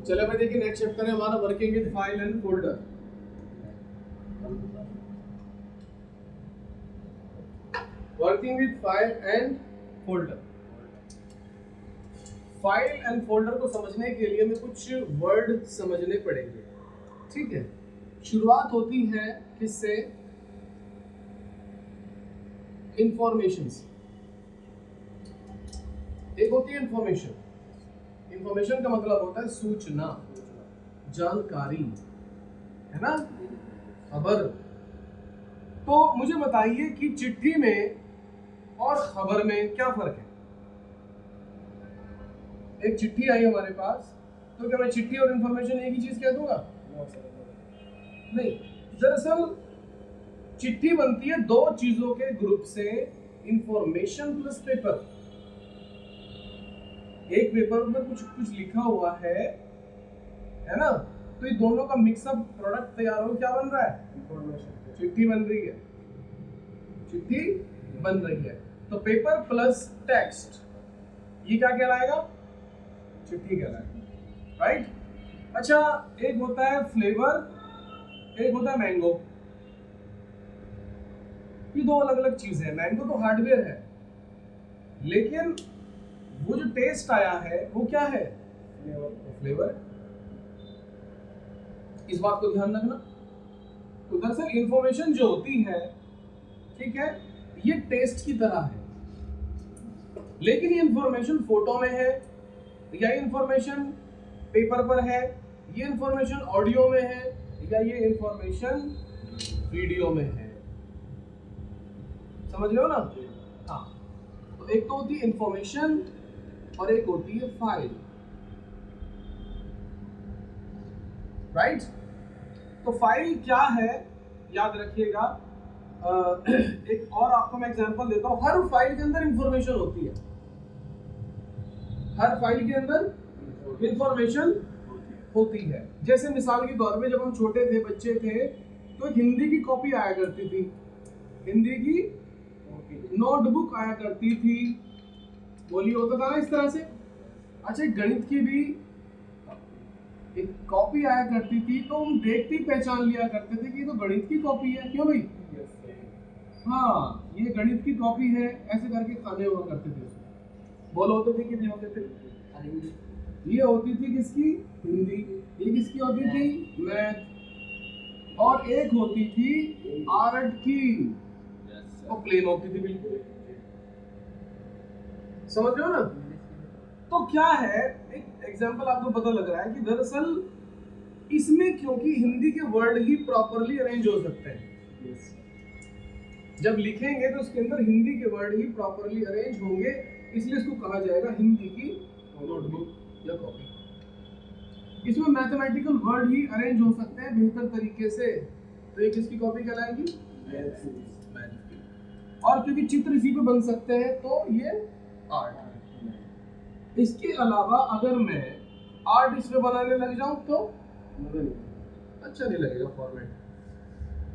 चलो भाई देखिए नेक्स्ट चैप्टर है हमारा working with file and folder. Working with file and folder. File and folder को समझने के लिए हमें कुछ वर्ड समझने पड़ेंगे, ठीक है। शुरुआत होती है किससे? इंफॉर्मेशन से। एक होती है इंफॉर्मेशन। इंफॉर्मेशन का मतलब होता है सूचना, जानकारी, है ना, खबर। तो मुझे बताइए कि चिट्ठी में और खबर में क्या फर्क है? एक चिट्ठी आई हमारे पास, तो क्या मैं चिट्ठी और इंफॉर्मेशन एक ही चीज कह दूंगा? नहीं, दरअसल चिट्ठी बनती है दो चीजों के ग्रुप से, इंफॉर्मेशन प्लस पेपर। एक पेपर में कुछ लिखा हुआ है ना, तो ये दोनों का मिक्सअप प्रोडक्ट तैयार हो क्या बन रहा है? इंफॉर्मेशन। चिट्ठी बन रही है, चिट्ठी बन रही है। तो पेपर प्लस टेक्स्ट ये क्या कहलाएगा? चिट्ठी कहलाएगा, राइट। अच्छा, एक होता है फ्लेवर, एक होता है मैंगो। ये दो अलग अलग चीजें हैं। मैंगो तो हार्डवेयर है, लेकिन वो जो टेस्ट आया है वो क्या है? फ्लेवर। इस बात को ध्यान रखना। तो दरअसल इंफॉर्मेशन जो होती है, ठीक है, ये टेस्ट की तरह है, लेकिन ये इंफॉर्मेशन फोटो में है, या इंफॉर्मेशन पेपर पर है, ये इंफॉर्मेशन ऑडियो में है, या ये इंफॉर्मेशन वीडियो में है। समझ रहे हो ना? हाँ। तो एक तो होती है इंफॉर्मेशन और एक होती है फाइल, राइट। तो फाइल क्या है याद रखिएगा। एक और आपको मैं एग्जांपल देता हूं। हर फाइल के अंदर इंफॉर्मेशन होती है, हर फाइल के अंदर इंफॉर्मेशन होती है। जैसे मिसाल के तौर पे जब हम छोटे थे, बच्चे थे, तो एक हिंदी की कॉपी आया करती थी, हिंदी की नोटबुक आया करती थी, बोलिए होता था ना इस तरह से। अच्छा, गणित की भी एक कॉपी आया करती थी, तो हम देखते ही पहचान लिया करते थे कि ये तो गणित की कॉपी है। क्यों भाई? हाँ, ये गणित की कॉपी है, ऐसे करके खाने हुआ करते थे। बोल होते थे कि नहीं होते थे? ये होती थी किसकी? हिंदी। ये किसकी होती थी? मैथ। और एक होती थी आर्ट की, और प्लेन होती थी बिल्कुल। समझ रहे हो ना? तो क्या है, एक एग्जांपल आपको पता लग रहा है कि दरअसल इसमें क्योंकि हिंदी के वर्ड ही प्रॉपरली अरेंज हो सकते हैं, जब लिखेंगे तो उसके अंदर हिंदी के वर्ड ही प्रॉपरली अरेंज होंगे, इसलिए इसको कहा जाएगा हिंदी की नोटबुक या कॉपी। इसमें मैथमेटिकल वर्ड ही अरेंज हो सकते हैं बेहतर तरीके से, तो ये किसकी कॉपी कहलाएगी? मैथ की। और क्योंकि चित्र इसी पे बन सकते हैं तो ये आर्ट। इसके अलावा अगर मैं आर्ट इस पे बनाने लग जाऊं तो अच्छा नहीं लगेगा फॉर्मेट।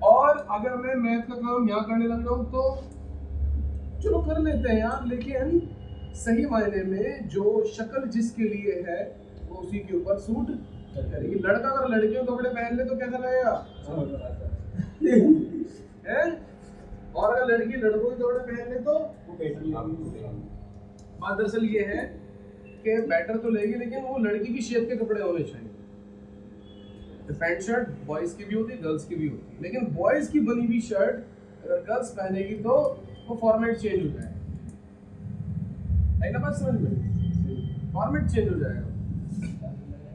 और अगर मैं मैथ का काम यहाँ करने लग जाऊं तो चलो कर लेते हैं यार, लेकिन सही मायने में जो शक्ल जिसके लिए है वो उसी के ऊपर सूट करेगी। लड़का अगर लड़कियों के कपड़े पहन ले तो कैसा लगेगा? है? और अगर लड़की लड़कों के कपड़े पहन ले तो बात दरअसल ये है कि बेटर तो लेगी, लेकिन वो लड़की की शेप के कपड़े होने चाहिए। पैंट शर्ट बॉयज की भी होती है, गर्ल्स की भी होती है, लेकिन बॉयज की बनी हुई शर्ट अगर गर्ल्स पहनेगी तो वो फॉर्मेट चेंज हो जाएगा। है ना बात समझ में? फॉर्मेट चेंज हो जाएगा।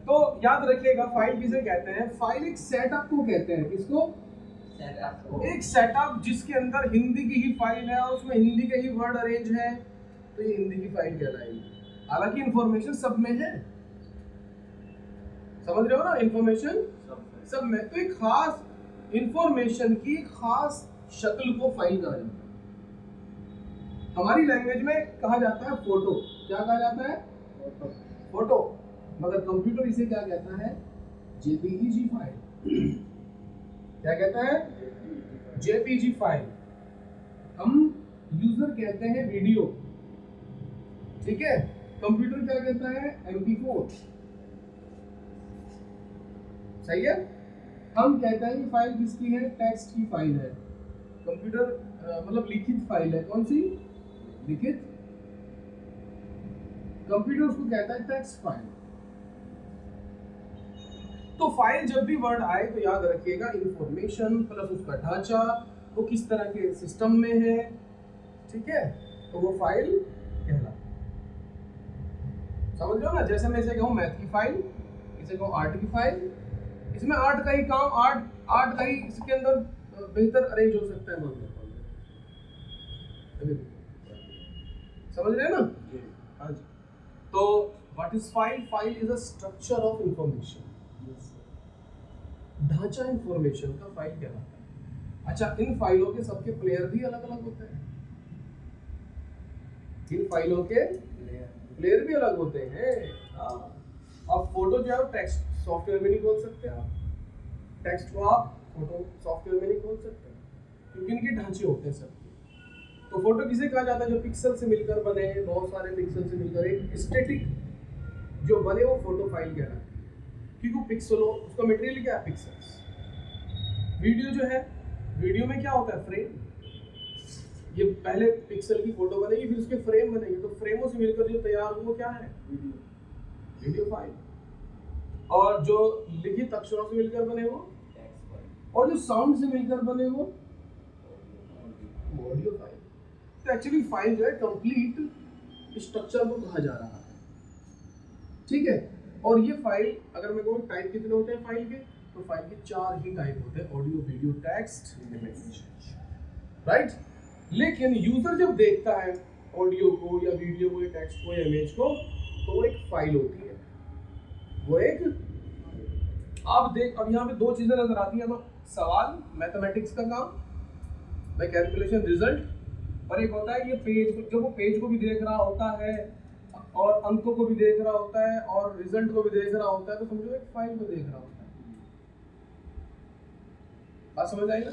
तो याद रखिएगा फाइल किसे कहते हैं? फाइल एक सेटअप को कहते हैं। किसको? एक सेटअप जिसके अंदर हिंदी की ही फाइल है और उसमें हिंदी के ही वर्ड अरेंज है, तो ये हिंदी की फाइल कहलाएगी। हालांकि इंफॉर्मेशन सब में है, समझ रहे हो ना? इंफॉर्मेशन सब में। तो एक खास इंफॉर्मेशन की खास शक्ल को फाइल कहा जाता है। हमारी लैंग्वेज में कहा जाता है फोटो। क्या कहा जाता है? फोटो। मगर कंप्यूटर इसे क्या कहता है? JPEG file. क्या कहता है? JPG file. हम यूजर कहते हैं वीडियो, ठीक है। कंप्यूटर क्या कहता है? MP4। सही है। हम कहते हैं कि फाइल किसकी है, टेक्स्ट की फाइल है। कंप्यूटर मतलब लिखित फाइल है, कौन सी, लिखित। कंप्यूटर उसको कहता है टेक्स्ट फाइल। तो फाइल जब भी वर्ड आए तो याद रखिएगा इंफॉर्मेशन प्लस उसका ढांचा, वो किस तरह के सिस्टम में है, ठीक है, तो वो फाइल कहलाता है। समझ लो ना, जैसे मैं इसे कहूँ मैथ की फाइल, इसे कहूँ आर्ट की फाइल, इसमें आर्ट का ही काम, आर्ट का ही इसके अंदर बेहतर अरेंज हो सकता है। समझ रहे हैं ना? हाँ जी। तो what is file? File is a structure of information, ढांचा इंफॉर्मेशन का फाइल कहलाता है। अच्छा, इन फाइलों के सबके प्लेयर भी अलग अलग होते हैं। इन फाइलों के प्लेयर भी अलग होते हैं। अब फोटो जो है टेक्स्ट सॉफ्टवेयर में नहीं खोल सकते आप, टेक्स्ट को आप फोटो सॉफ्टवेयर में नहीं खोल सकते क्योंकि इनके ढांचे होते हैं सबके। तो फोटो किसे कहा जाता है? जो पिक्सल से मिलकर बने, बहुत सारे पिक्सल से मिलकर एक स्टैटिक जो बने, वो फोटो फाइल कहलाता है क्योंकि वो पिक्सल हो, उसका मटेरियल क्या है, पिक्सेल्स। वीडियो जो है, वीडियो में क्या होता है, फ्रेम। ये पहले पिक्सल की फोटो बनेगी, फिर उसके फ्रेम बनेंगे, तो फ्रेमों से मिलकर जो तैयार हो वो क्या है, वीडियो फाइल। और जो लिखित अक्षरों से मिलकर बने वो, और जो साउंड से मिलकर बने वो ऑडियो फाइल। तो एक्चुअली फाइल जो है कंप्लीट स्ट्रक्चर को कहा जा रहा है, ठीक है। और ये फाइल अगर मैं कहूँ टाइप कितने होते हैं फाइल के, तो फाइल के 4 ही टाइप होते हैं, audio, video, text, image, right. लेकिन यूजर जब देखता है ऑडियो को या वीडियो को या टेक्स्ट को या इमेज को, तो वो एक फाइल होती है, वो एक। अब यहाँ पे 2 चीजें नजर आती हैं। तो सवाल मैथमेटिक्स का काम, मैं कैलकुलेशन रिजल्ट, और एक होता है ये पेज, जो वो पेज को भी देख रहा होता है और अंकों को भी देख रहा होता है और रिजल्ट को भी देख रहा होता है, तो समझो एक फाइल को देख रहा होता है। बात समझ आई ना?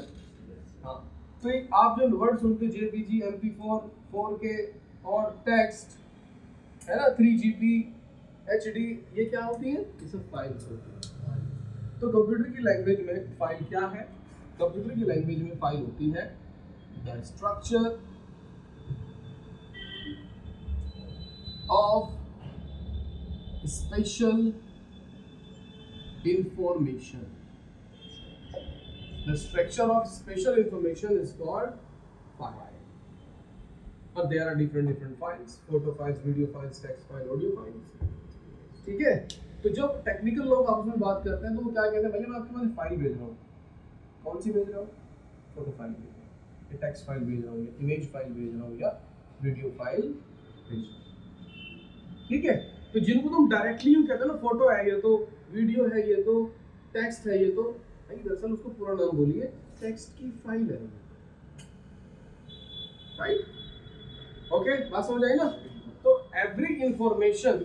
हाँ। तो एक आप जो वर्ड सुनते JPG, MP4, 4K और टेक्स्ट है ना, 3GP, HD, ये क्या होती है? ये सब फाइल्स होती है। तो कंप्यूटर की लैंग्वेज में फाइल क्या है? कंप्यूटर की लैंग्वेज में फाइल होती है the structure of special information. The structure of special information is called file. But there are different files: photo files, video files, text file, audio files. ठीक है? तो जब टेक्निकल लोग आपस में बात करते हैं तो वो क्या कहते हैं, भैया मैं आपके पास फाइल भेज रहा हूँ। कौन सी भेज रहा हूँ? फोटो फाइल भेज रहा हूँ, या टेक्स्ट फाइल भेज रहा हूँ, या इमेज फाइल भेज रहा हूँ, या वीडियो फाइल भेज रहा हूँ। ठीक है। तो जिनको तुम डायरेक्टली यूं कहते हो ना, फोटो है ये, तो वीडियो है ये, तो टेक्स्ट है ये, तो नहीं, दरअसल उसको पूरा नाम बोलिए, टेक्स्ट की फाइल है, राइट। ओके, बात समझ आई ना? तो एवरी इंफॉर्मेशन,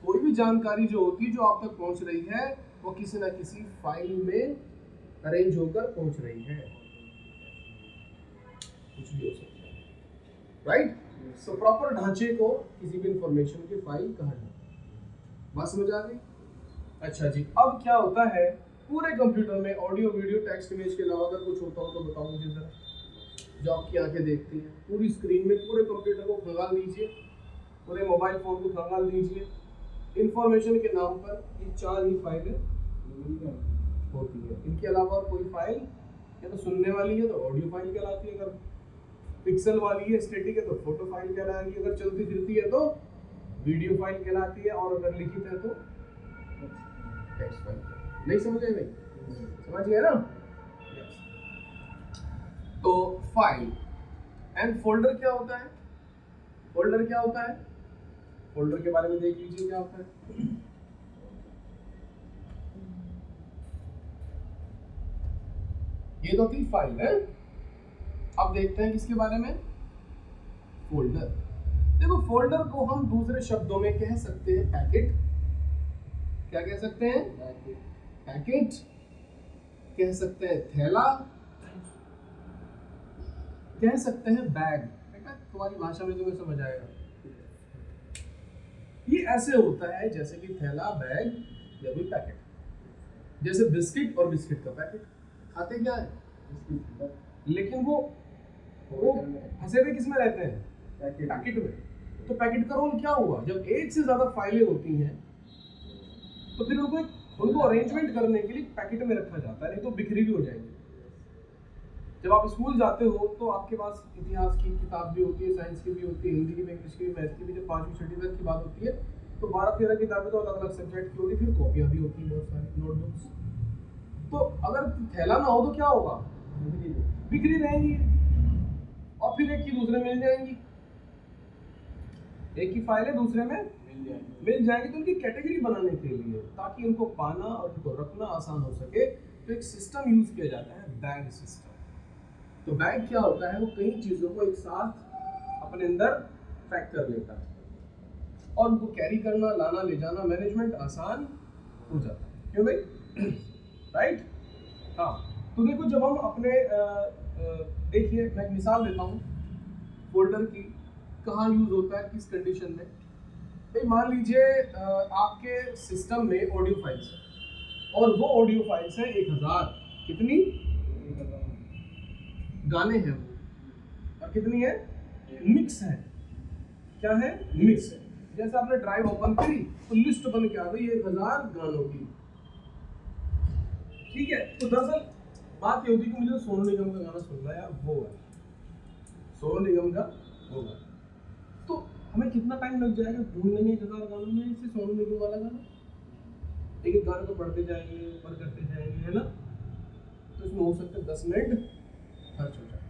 कोई भी जानकारी जो होती है जो आप तक पहुंच रही है, वो किसी ना किसी फाइल में अरेंज होकर पहुंच रही है, कुछ भी हो सकता है, राइट। तो प्रॉपर ढांचे को किसी भी इंफॉर्मेशन की फाइल कहा जाता है। बात समझ आ गई? अच्छा जी, अब क्या होता है पूरे कंप्यूटर में, ऑडियो, वीडियो, टेक्स्ट, इमेज के अलावा अगर कुछ होता हो तो बताओ मुझे जरा, जो आपकी आंखें देखती हैं। पूरी स्क्रीन में पूरे कंप्यूटर को खंगाल दीजिए, पूरे मोबाइल फोन को खंगाल दीजिए। इंफॉर्मेशन के नाम पर ये 4 ही फाइलें होती है, इनके अलावा कोई फाइल या तो सुनने वाली है तो ऑडियो फाइल कहलाती है, अगर पिक्सल वाली है, स्टैटिक है तो फोटो फाइल कहलाएगी, अगर चलती फिरती है तो वीडियो फाइल कहलाती है, और अगर लिखित है तो टेक्स्ट फाइल। नहीं समझ आए भाई? समझ गए ना? तो फाइल एंड फोल्डर क्या होता है? फोल्डर क्या होता है? फोल्डर के बारे में देख लीजिए क्या होता है। ये तो थी फाइल है। अब देखते हैं किसके बारे में, फोल्डर। देखो, फोल्डर को हम दूसरे शब्दों में कह सकते हैं पैकेट। क्या कह सकते हैं? पैकेट। कह सकते हैं थैला, कह सकते हैं बैग। बेटा तुम्हारी भाषा में तुम्हें समझ आएगा। ये ऐसे होता है जैसे कि थैला, बैग या भी पैकेट। जैसे बिस्किट और बिस्किट का पैकेट, खाते क्या है, लेकिन वो फंसे हुए किस में रहते हैं, पैकेट में। तो पैकेट का रोल क्या हुआ, जब एक से ज्यादा फाइलें होती हैं तो फिर उनको अरेंजमेंट करने के लिए पैकेट में रखा जाता है, नहीं तो बिखरी भी हो जाएंगे। जब आप स्कूल जाते हो तो आपके पास इतिहास की किताब भी होती है, साइंस की भी होती है, हिंदी की भी, इंग्लिश की भी, मैथ की भी। जब 5वीं 6वीं तक की बात होती है तो 12-13 किताबें तो अलग अलग सब्जेक्ट की होती है, फिर कॉपियाँ भी होती हैं, बहुत सारी नोटबुक्स। तो अगर थैला ना हो तो क्या होगा, बिखरी रहेंगी और फिर एक की दूसरे मिल जाएंगी, एक की फाइलें दूसरे में मिल जाएंगी। तो उनकी कैटेगरी बनाने के लिए, ताकि उनको पाना और उनको रखना आसान हो सके, तो एक सिस्टम यूज किया जाता है, बैग सिस्टम। तो बैग क्या होता है, वो कई चीजों को एक साथ अपने अंदर पैक कर लेता है और उनको कैरी करना, लाना, ले जाना, मैनेजमेंट आसान हो जाता है। क्यों भाई, राइट? हाँ, तो देखो जब हम अपने देखिए मैं एक मिसाल देता हूँ फोल्डर की, कहाँ यूज होता है, किस कंडीशन में। भाई मान लीजिए आपके सिस्टम में ऑडियो फाइल्स है और वो ऑडियो फाइल्स है 1000, कितनी गाने हैं वो, और कितनी है, मिक्स है। क्या है, मिक्स है। जैसे आपने ड्राइव ओपन करी तो लिस्ट बन के आ गई 1000 गानों की, ठीक है। तो दरअसल बात ये होती है कि मुझे सोनू निगम का गाना सुनना है यार, वो है सोनू निगम का वो गाना, तो हमें कितना टाइम लग जाएगा ढूंढने में 1000 गानों में से सोनू निगम वाला गाना। एक एक गाने को पढ़ते जाएंगे, ऊपर करते जाएंगे, है ना। तो इसमें हो सकता है 10 मिनट खर्च हो जाए।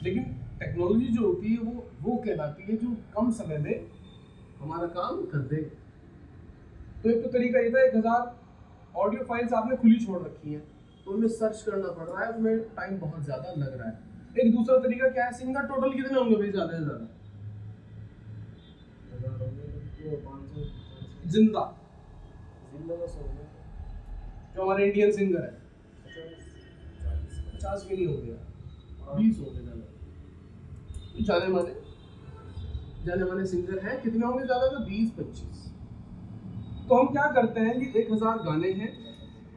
लेकिन टेक्नोलॉजी जो होती है वो कहलाती है जो कम समय में हमारा काम कर दे। तो एक तो तरीका ये था, 1000 ऑडियो फाइल्स आपने खुली छोड़ रखी हैं तो उनमें सर्च करना पड़ रहा है, उसमें टाइम बहुत ज़्यादा लग रहा है। एक दूसरा तरीका क्या है, सिंगर टोटल कितने होंगे भाई, ज़्यादा से ज़्यादा जिंदा जो हमारे इंडियन सिंगर है 50 भी नहीं हो गया, 20 हो गए ज़्यादा। जाने माने सिंगर हैं, कितने होंगे ज़्यादा से 20-25। तो हम क्या करते हैं, ये 1000 गाने हैं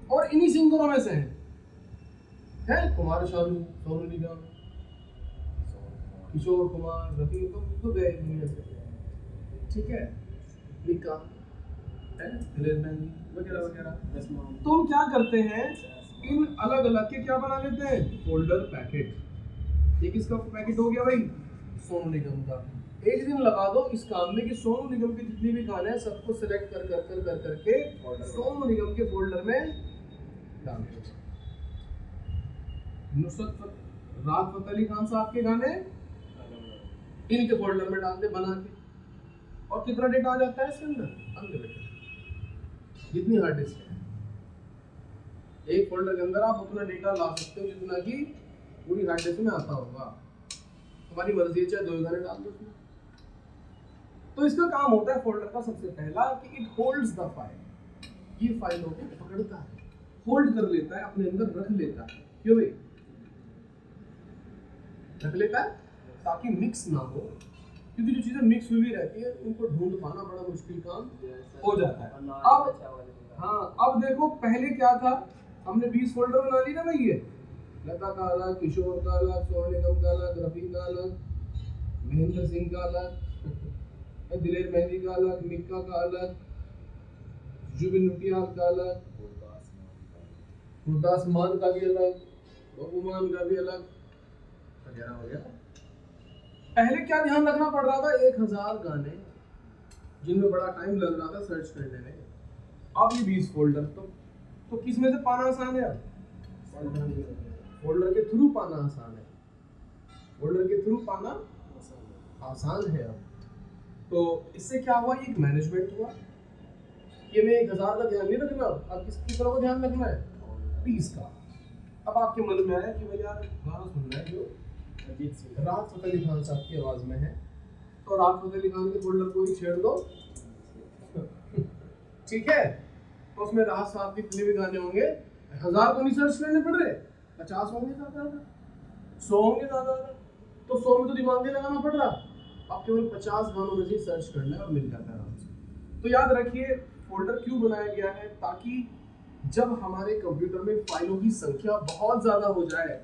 और इन्हीं सिंगरों में से हैं कुमार शानू, सोनू निगम, किशोर कुमार, रफी, तो गए दुनिया से, ठीक है, मिका है, वगैरह वगैरह। तो हम क्या करते हैं, इन अलग अलग के क्या बना लेते हैं, फोल्डर पैकेट। ये किसका पैकेट हो गया भाई, सोनू निगम का। एक दिन लगा दो इस काम में कि सोनू निगम के जितने भी गाने हैं सबको सिलेक्ट कर करके सोनू निगम के फोल्डर में डाल दो। नुसरत राहत फतेह अली खान साहब के गाने इनके फोल्डर में डाल दे बना के, और कितना डेटा आ जाता है इसके अंदर, अनलिमिटेड, जितनी हार्ड डिस्क है। एक फोल्डर के अंदर आप उतना डेटा ला सकते हो जितना कि पूरी हार्ड डिस्क में आता होगा। हमारी मर्जी है, चाहे 2 गाने डाल दो उसमें। तो इसका काम होता है फोल्डर का सबसे पहला कि इट होल्ड्स द फाइल। ये फाइलों को पकड़ता है, होल्ड कर लेता है, अपने अंदर रख लेता है। क्यों भाई, रख लेता है ताकि मिक्स ना हो, क्योंकि जो चीजें मिक्स हुई रहती है उनको ढूंढ पाना बड़ा मुश्किल काम हो जाता है। अब देखो पहले क्या था, हमने 20 फोल्डर बना ली ना भाई, ये लता का अलग, किशोर का अलग, सोनू निगम का अलग, रफी का अलग, महेंद्र सिंह का अलग, दिलेर मेहंदी का अलग, मिक्का का अलग, जुबिन नौटियाल का अलग, गुरदास मान का भी अलग, बबूमान का भी अलग, वगैरह वगैरह। पहले क्या ध्यान रखना पड़ रहा था, 1000 गाने जिनमें बड़ा टाइम लग रहा था सर्च करने में। अब ये 20 फोल्डर, तो किस में से पाना आसान है, अब फोल्डर के थ्रू पाना आसान है, फोल्डर के थ्रू पाना आसान है। अब तो इससे क्या हुआ, एक मैनेजमेंट हुआ कि मैं 1000 का ध्यान नहीं रखना, अब किसकी तरफ ध्यान रखना है, 20 का। अब आपके मन में आया कि भाई यार गाना सुनना है जो राहत फतेह अली खान साहब की आवाज में है, तो राहत फतेह अली खान के फोल्डर को ही छेड़ दो, ठीक है। तो उसमें राहत साहब के जितने भी गाने होंगे 1000 को नहीं सर्च करने पड़ रहे, 50 होंगे ज्यादा, 100 होंगे ज्यादा, तो 100 में तो दिमाग नहीं लगाना पड़ रहा, आप केवल 50 गानों में से सर्च करना है और मिल जाता है आराम से। तो याद रखिए फोल्डर क्यों बनाया गया है, ताकि जब हमारे कंप्यूटर में फाइलों की संख्या बहुत ज्यादा हो जाए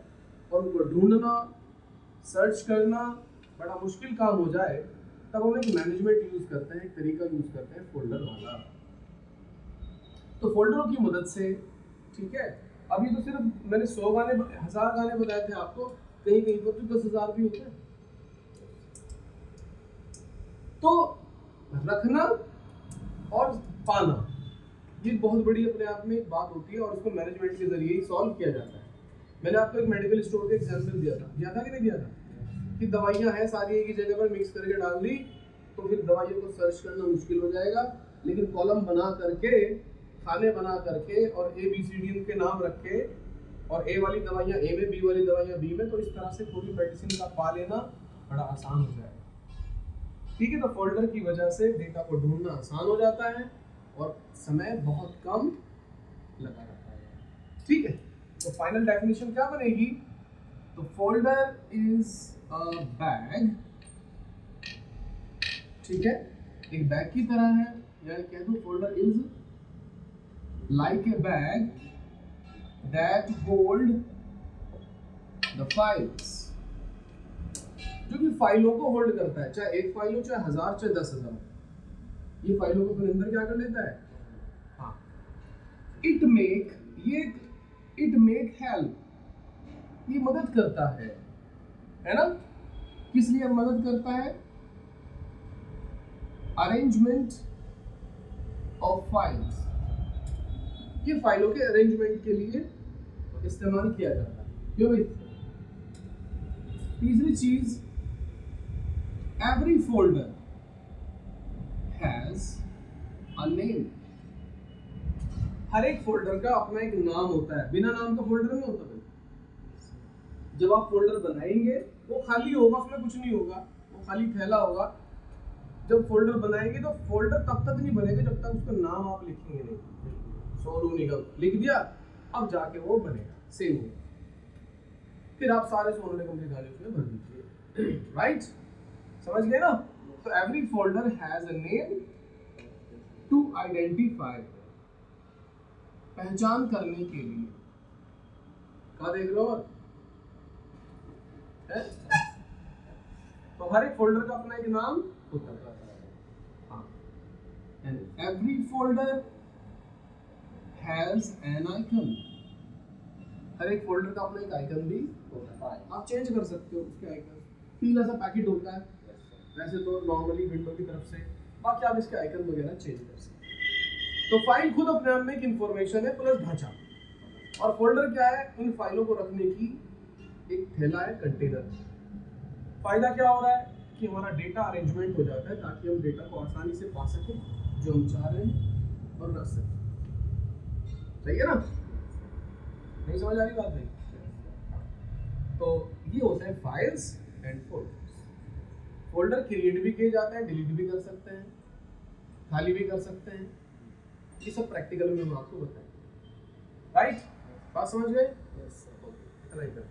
और उनको ढूंढना, सर्च करना बड़ा मुश्किल काम हो जाए, तब हम एक मैनेजमेंट यूज करते हैं, एक तरीका यूज करते हैं फोल्डर वाला। तो फोल्डरों की मदद से, ठीक है, अभी तो सिर्फ मैंने 100 गाने 1000 गाने बताए थे आपको, कहीं कहीं पर तो 10,000 भी होते हैं। तो रखना और पाना ये बहुत बड़ी अपने आप में एक बात होती है, और उसको मैनेजमेंट के जरिए ही सॉल्व किया जाता है। मैंने आपको एक मेडिकल स्टोर का एग्जांपल दिया था कि नहीं दिया था, कि दवाइयां हैं सारी एक ही जगह पर मिक्स करके डाल दी, तो फिर दवाइयों को सर्च करना मुश्किल हो जाएगा। लेकिन कॉलम बना करके, खाने बना करके और ABCD के नाम रख के, और ए वाली दवाइयाँ ए में, बी वाली दवाइयाँ बी में, तो इस तरह से पूरी मेडिसिन का पा लेना बड़ा आसान हो जाएगा। ठीक है, तो फोल्डर की वजह से डेटा को ढूंढना आसान हो जाता है और समय बहुत कम लगा रहता है। ठीक है, तो फाइनल डेफिनेशन क्या बनेगी? तो फोल्डर इज अ बैग, ठीक है, एक बैग की तरह है, या कह दो folder is like a bag that hold the files, जो कि फाइलों को होल्ड करता है, चाहे एक फाइल हो, चाहे 1000, चाहे 10,000, ये फाइलों को अपने अंदर क्या कर लेता है? हाँ, इट मेक हेल्प, ये मदद करता है ना? किस लिए मदद करता है? अरेंजमेंट ऑफ फाइल्स, ये फाइलों के अरेंजमेंट के लिए इस्तेमाल किया जाता है। क्यों भाई? तीसरी चीज, every folder has a name, हर एक फोल्डर का अपना एक नाम होता है, बिना नाम का फोल्डर नहीं होता भाई। जब आप फोल्डर बनाएंगे वो खाली होगा, उसमें कुछ नहीं होगा, वो खाली थैला होगा। जब फोल्डर बनाएंगे तो फोल्डर तब तक नहीं बनेगा जब तक उसका नाम आप लिखेंगे नहीं। सोनू निगम लिख दिया, अब जाके वो बनेगा, सेव होगा, फिर आप सारे सोनू निगम के गाने उसमें भर दीजिए। राइट, समझ गए ना? तो every folder has a name to identify, पहचान करने के लिए। कहा देख रहे हो? तो हर एक फोल्डर का अपना एक नाम होता है। And every folder has an icon, हर एक फोल्डर का अपना एक आइकन भी होता है, आप चेंज कर सकते हो उसके आइकन। पीला सा पैकेट होता है वैसे तो नॉर्मली विंडो की तरफ से, बाकी आप इसके आइकन वगैरह चेंज कर सकते हैं। तो फाइल खुद अपने आप में एक इंफॉर्मेशन है प्लस ढांचा, और फोल्डर क्या है? इन फाइलों को रखने की एक थैला है, कंटेनर। फायदा क्या हो रहा है कि हमारा डेटा अरेंजमेंट हो जाता है ताकि हम डेटा को आसानी से पा सकें जो हम चाह रहे हैं और रख सकें। सही है ना? नहीं समझ आ रही बात नहीं? तो ये होते हैं files and folders. Folder create भी किए जाते हैं, डिलीट भी कर सकते हैं, खाली भी कर सकते हैं, ये सब प्रैक्टिकल में हम आपको बताएंगे। राइट, बात समझ गए? इतना ही कर